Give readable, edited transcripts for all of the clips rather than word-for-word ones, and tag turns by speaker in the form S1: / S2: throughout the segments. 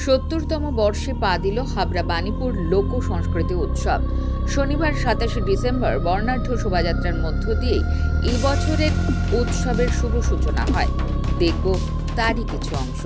S1: 70তম বর্ষে পা দিল হাবড়া বাণীপুর লোক সংস্কৃতি উৎসব। শনিবার 27শে ডিসেম্বর বর্ণাঢ্য শোভাযাত্রার মধ্য দিয়ে এই বছরের উৎসবের শুভ সূচনা হয়। দেখব তারই কিছু অংশ।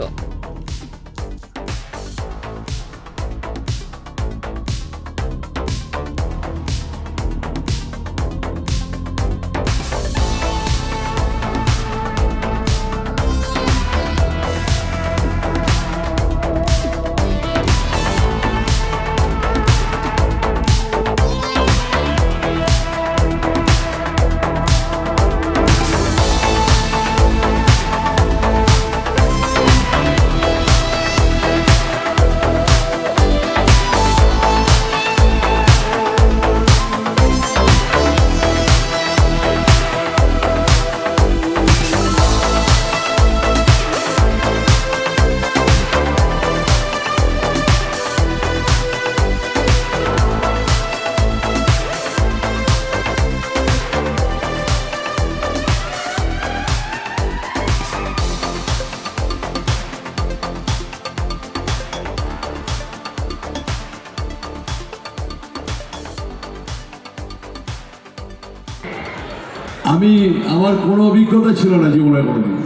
S2: আমার কোনো অভিজ্ঞতা ছিল না জীবনে কোনোদিন।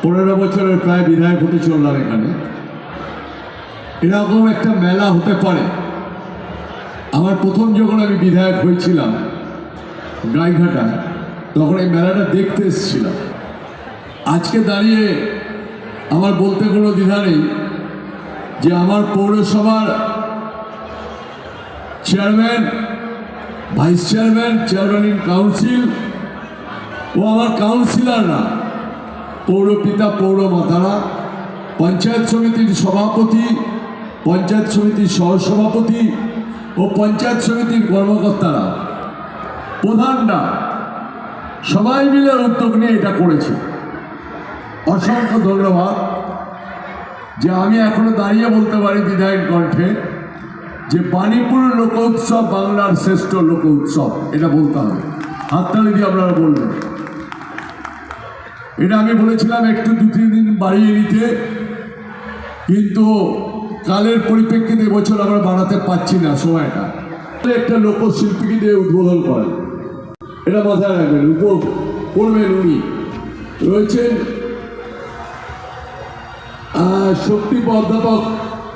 S2: 15 বছরের প্রায় বিধায়ক হতে চললাম এখানে। এরকম একটা মেলা হতে পারে, আমার প্রথম যখন আমি বিধায়ক হয়েছিলাম গাইঘাটা, তখন এই মেলাটা দেখতে এসেছিলাম। আজকে দাঁড়িয়ে আমার বলতে কোনো দ্বিধা নেই যে আমার পৌরসভার chairman, vice chairman, chairman in council ও আমার কাউন্সিলররা, পৌরপিতা পৌরমাতারা, পঞ্চায়েত সমিতির সভাপতি, পঞ্চায়েত সমিতির সহসভাপতি ও পঞ্চায়েত সমিতির কর্মকর্তারা, প্রধানরা সবাই মিলে উদ্যোগ নিয়ে এটা করেছে। অসংখ্য ধন্যবাদ। যে আমি এখনো দাঁড়িয়ে বলতে পারি বিধায়ক কণ্ঠে যে বাণীপুর লোক উৎসব বাংলার শ্রেষ্ঠ লোক উৎসব, এটা বলতে হবে। হাততালি দিয়ে আপনারা বলবেন। এটা আমি বলেছিলাম একটু 2-3 দিন বাড়িয়ে নিতে, কিন্তু কালের পরিপ্রেক্ষিতে এবছর আমরা বাড়াতে পারছি না সময়টা। একটা লোকশিল্পীকে দিয়ে উদ্বোধন করে, এটা মাথায় রাখবেন। করবেন উনি রয়েছেন শক্তি অধ্যাপক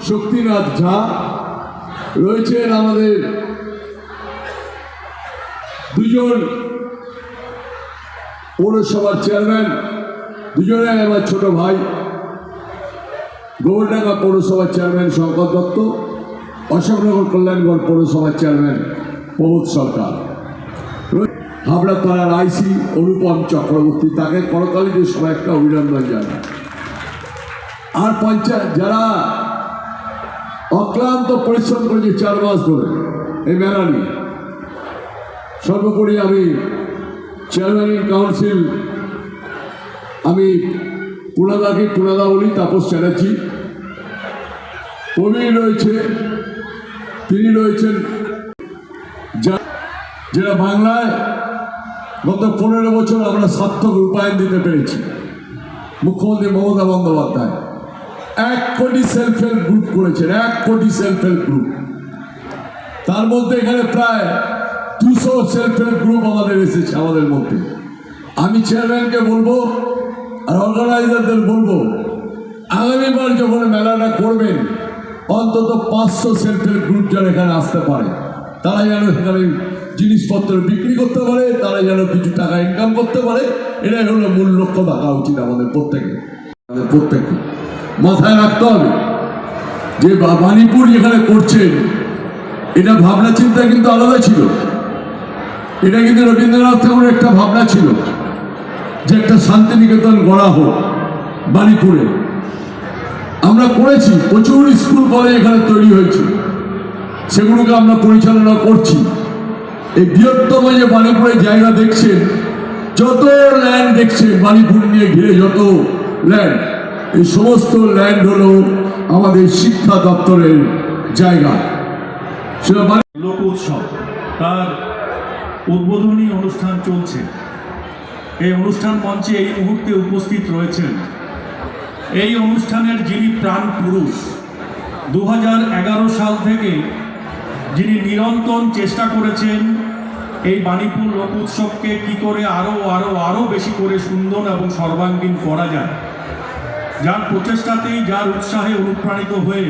S2: শক্তিনাথ ঝা, রয়েছেন আমাদের দুজন পৌরসভার চেয়ারম্যান, দুজনে আমার ছোট ভাই, গোবরডাঙ্গা পৌরসভার চেয়ারম্যান শঙ্কর দত্ত, অশোকনগর কল্যাণগড় পৌরসভার চেয়ারম্যান প্রবোধ সরকার, হাবড়া থানার আইসি অনুপম চক্রবর্তী, তাকে করতালি দিয়ে সবাই একটা অভিনন্দন জানায়। আর পঞ্চায়েত যারা অক্লান্ত পরিশ্রম করেছে 4 মাস ধরে এই মেলা নিয়ে, সর্বোপরি আমি চেয়ারম্যান ইন কাউন্সিল, আমি পুনাদা বলি, তাপস চ্যাটার্জি, কবি রয়েছে, তিনি রয়েছেন, যেটা বাংলায় গত 15 বছর আমরা সার্থক রূপায়ণ দিতে পেরেছি। মুখ্যমন্ত্রী মমতা বন্দ্যোপাধ্যায় 1 কোটি সেলফ হেল্প গ্রুপ করেছেন, 1 কোটি সেলফ হেল্প গ্রুপ। তার মধ্যে এখানে প্রায় 200 সেলফ হেল্প গ্রুপ আমাদের এসেছে আমাদের মধ্যে। আমি চেয়ারম্যানকে বলবো আর অর্গানাইজারদের বলবো, আগামীবার যখন মেলাটা করবেন অন্তত 500 সেলফ হেল্প গ্রুপ যেন এখানে আসতে পারে, তারা যেন এখানে জিনিসপত্র বিক্রি করতে পারে, তারা যেন কিছু টাকা ইনকাম করতে পারে। এটাই হলো মূল লক্ষ্য থাকা উচিত আমাদের প্রত্যেকে। মাথায় রাখতে হবে যে বাণীপুর যেখানে করছেন, এটা ভাবনা চিন্তা কিন্তু আলাদা ছিল। এটা কিন্তু রবীন্দ্রনাথ ঠাকুরের একটা ভাবনা ছিল যে একটা শান্তিনিকেতন গড়া হোক বাণীপুরে। আমরা করেছি, প্রচুর স্কুল কলেজ এখানে তৈরি হয়েছে, সেগুলোকে আমরা পরিচালনা করছি। এই বৃহত্তম যে বাণীপুরের জায়গা দেখছেন, যত ল্যান্ড দেখছেন বাণীপুর নিয়ে ঘিরে, যত ল্যান্ড, এই সমস্ত ল্যান্ড হলো আমাদের শিক্ষা দপ্তরের জায়গা।
S3: লোক উৎসব তার উদ্বোধনী অনুষ্ঠান চলছে। এই অনুষ্ঠান মঞ্চে এই মুহূর্তে উপস্থিত রয়েছেন এই অনুষ্ঠানের যিনি প্রাণ পুরুষ, 2011 সাল থেকে যিনি নিরন্তর চেষ্টা করেছেন এই বাণীপুর লোক উৎসবকে কী করে আরও বেশি করে সুন্দর এবং সর্বাঙ্গীন করা যায়, যার প্রচেষ্টাতেই, যার উৎসাহে অনুপ্রাণিত হয়ে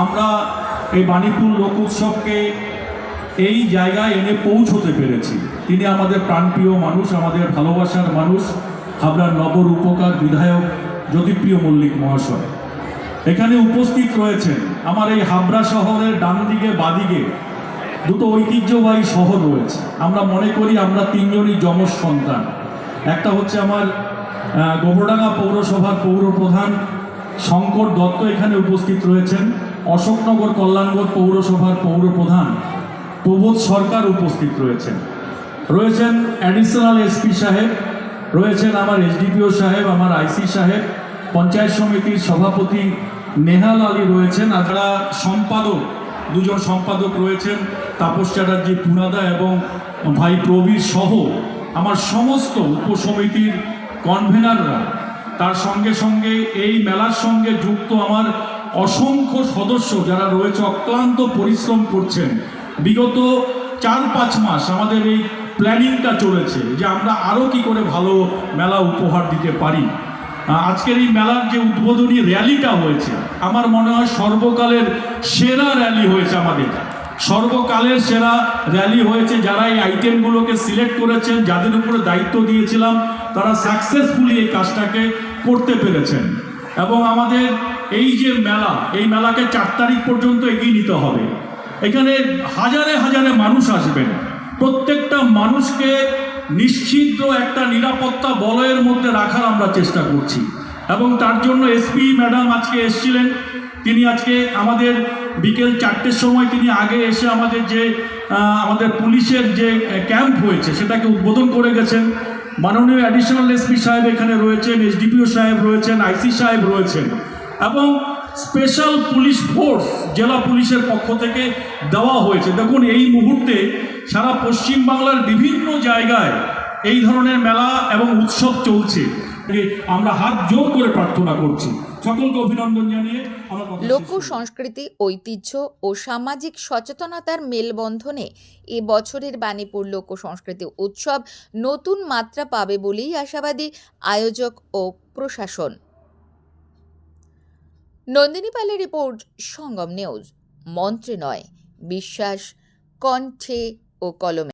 S3: আমরা এই বাণীপুর লোক উৎসবকে এই জায়গায় এনে পৌঁছতে পেরেছি। তিনি আমাদের প্রাণপ্রিয় মানুষ, আমাদের ভালোবাসার মানুষ, হাবড়ার নবরূপকার বিধায়ক জ্যোতিপ্রিয় মল্লিক মহাশয়। এখানে উপস্থিত রয়েছেন আমার এই হাবড়া শহরের ডান দিকে বাদিকে দুটো ঐতিহ্যবাহী শহর রয়েছে। আমরা মনে করি আমরা তিনজনই যমজ সন্তান। একটা হচ্ছে আমার গোবরডাঙ্গা পৌরসভার পৌরপ্রধান শঙ্কর দত্ত এখানে উপস্থিত রয়েছেন, অশোকনগর কল্যাণগড় পৌরসভার পৌরপ্রধান প্রবোধ সরকার উপস্থিত রয়েছেন, রয়েছেন অ্যাডিশনাল এসপি সাহেব, রয়েছেন আমার এসডিপিও সাহেব, আমার আইসি সাহেব, পঞ্চায়েত সমিতির সভাপতি নেহাল আলী রয়েছেন, আর যারা সম্পাদক, দুজন সম্পাদক রয়েছেন, তাপস চ্যাটার্জি পুনাদা এবং ভাই প্রবীর সহ আমার সমস্ত উপসমিতির কনভেনাররা, তার সঙ্গে সঙ্গে এই মেলার সঙ্গে যুক্ত আমার অসংখ্য সদস্য যারা রয়েছে, অক্লান্ত পরিশ্রম করছেন। বিগত 4-5 মাস আমাদের এই প্ল্যানিংটা চলেছে যে আমরা আরও কী করে ভালো মেলা উপহার দিতে পারি। আজকের এই মেলার যে উদ্বোধনী র্যালিটা হয়েছে, আমার মনে হয় সর্বকালের সেরা র্যালি হয়েছে, আমাদের সর্বকালের সেরা র্যালি হয়েছে। যারা এই আইটেমগুলোকে সিলেক্ট করেছেন, যাদের উপরে দায়িত্ব দিয়েছিলাম, তারা সাকসেসফুলি এই কাজটাকে করতে পেরেছেন। এবং আমাদের এই যে মেলা, এই মেলাকে 4 তারিখ পর্যন্ত এগিয়ে নিতে হবে। এখানে হাজারে হাজারে মানুষ আসবেন, প্রত্যেকটা মানুষকে নিশ্চিত একটা নিরাপত্তা বলয়ের মধ্যে রাখার আমরা চেষ্টা করছি। এবং তার জন্য এসপি ম্যাডাম আজকে এসেছিলেন, তিনি আজকে আমাদের বিকেল 4টের সময় তিনি আগে এসে আমাদের পুলিশের যে ক্যাম্প হয়েছে সেটাকে উদ্বোধন করে গেছেন। মাননীয় অ্যাডিশনাল এসপি সাহেব এখানে রয়েছেন, এসডিপিও সাহেব রয়েছেন, আইসি সাহেব রয়েছেন, এবং স্পেশাল পুলিশ ফোর্স জেলা পুলিশের পক্ষ থেকে দেওয়া হয়েছে। দেখুন, এই মুহূর্তে সারা পশ্চিমবাংলার বিভিন্ন জায়গায় এই ধরনের মেলা এবং উৎসব চলছে। আমরা হাত জোর করে প্রার্থনা করছি, সকলকে অভিনন্দন জানিয়ে আমরা
S1: লোক সংস্কৃতি, ঐতিহ্য ও সামাজিক সচেতনতার মেলবন্ধনে এ বছরের বাণীপুর লোক সংস্কৃতি উৎসব নতুন মাত্রা পাবে বলেই আশাবাদী আয়োজক ও প্রশাসন। নন্দিনী পালের রিপোর্ট, সঙ্গম নিউজ। মন্ত্রে নয়, বিশ্বাস, কণ্ঠে ও কলমে।